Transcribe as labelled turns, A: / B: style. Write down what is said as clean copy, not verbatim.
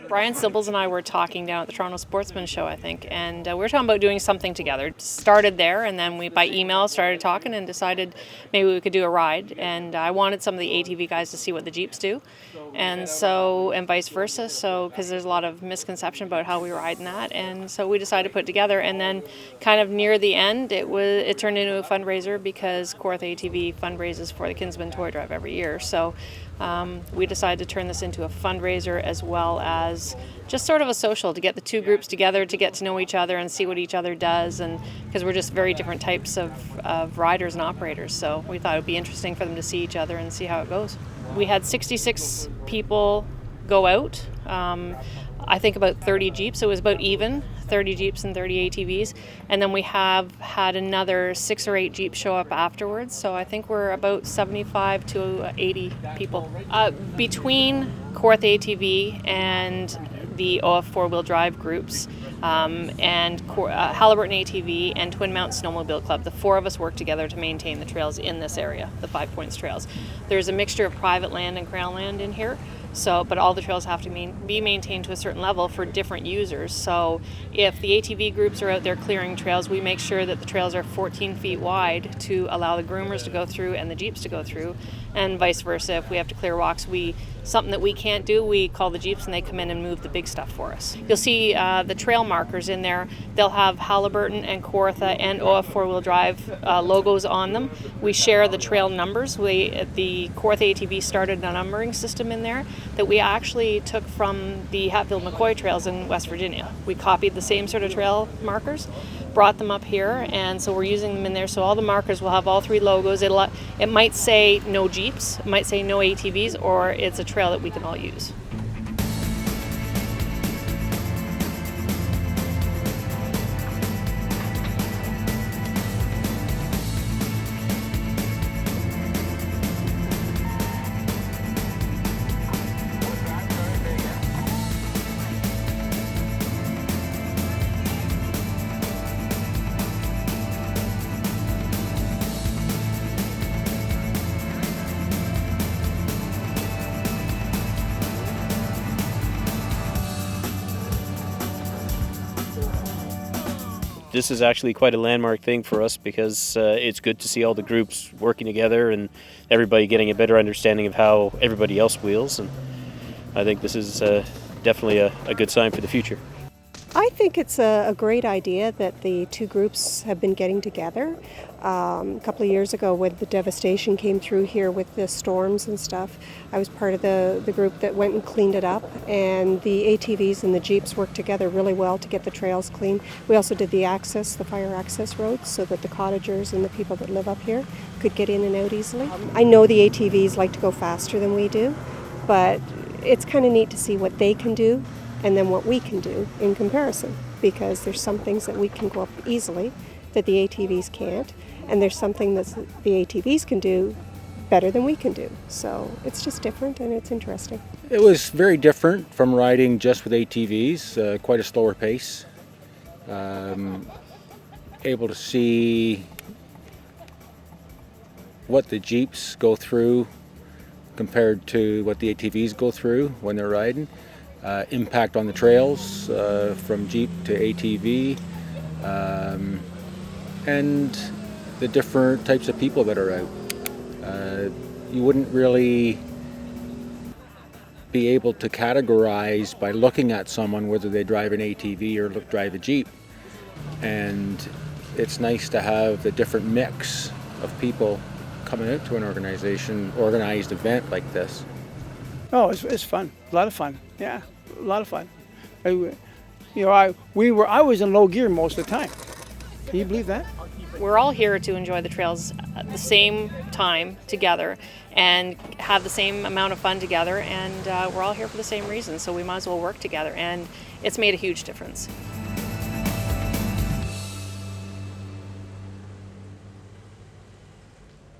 A: Brian Sibbles and I were talking down at the Toronto Sportsman Show, I think, and we were talking about doing something together. Started there, and then we, by email, started talking and decided maybe we could do a ride. And I wanted some of the ATV guys to see what the Jeeps do, and vice versa. So, because there's a lot of misconception about how we ride in that, and so we decided to put it together. And then, kind of near the end, it turned into a fundraiser because KATVA ATV fundraises for the Kinsmen Toy Drive every year. So. We decided to turn this into a fundraiser as well as just sort of a social to get the two groups together to get to know each other and see what each other does, and because we're just very different types of riders and operators, so we thought it would be interesting for them to see each other and see how it goes. We had 66 people go out. I think about 30 Jeeps. It was about even, 30 Jeeps and 30 ATVs. And then we have had another 6 or 8 Jeeps show up afterwards. So I think we're about 75 to 80 people. Between KATVA ATV and the OF4WD Drive groups, and Halliburton ATV and Twin Mountain Snowmobile Club, the 4 of us work together to maintain the trails in this area, the 5 Points trails. There's a mixture of private land and crown land in here. So, but all the trails have to be maintained to a certain level for different users. So if the ATV groups are out there clearing trails, we make sure that the trails are 14 feet wide to allow the groomers to go through and the Jeeps to go through, and vice versa. If we have to clear walks, something that we can't do, we call the Jeeps and they come in and move the big stuff for us. You'll see the trail markers in there. They'll have Halliburton and KATVA and OF4WD Drive logos on them. We share the trail numbers. The KATVA ATV started a numbering system in there that we actually took from the Hatfield-McCoy trails in West Virginia. We copied the same sort of trail markers, brought them up here, and so we're using them in there. So all the markers will have all 3 logos. It might say no Jeeps, it might say no ATVs, or it's a trail that we can all use.
B: This is actually quite a landmark thing for us because it's good to see all the groups working together and everybody getting a better understanding of how everybody else wheels, and I think this is definitely a good sign for the future.
C: I think it's a great idea that the two groups have been getting together. A couple of years ago when the devastation came through here with the storms and stuff, I was part of the group that went and cleaned it up, and the ATVs and the Jeeps worked together really well to get the trails clean. We also did the fire access roads, so that the cottagers and the people that live up here could get in and out easily. I know the ATVs like to go faster than we do, but it's kind of neat to see what they can do and then what we can do in comparison, because there's some things that we can go up easily that the ATVs can't, and there's something that the ATVs can do better than we can do. So it's just different and it's interesting.
D: It was very different from riding just with ATVs, quite a slower pace. Able to see what the Jeeps go through compared to what the ATVs go through when they're riding. Impact on the trails from Jeep to ATV, and the different types of people that are out. You wouldn't really be able to categorize by looking at someone whether they drive an ATV or drive a Jeep, and it's nice to have the different mix of people coming out to an organized event like this.
E: Oh, it's fun. A lot of fun. Yeah, a lot of fun. I was in low gear most of the time. Can you believe that?
A: We're all here to enjoy the trails at the same time together and have the same amount of fun together, and we're all here for the same reason, so we might as well work together, and it's made a huge difference.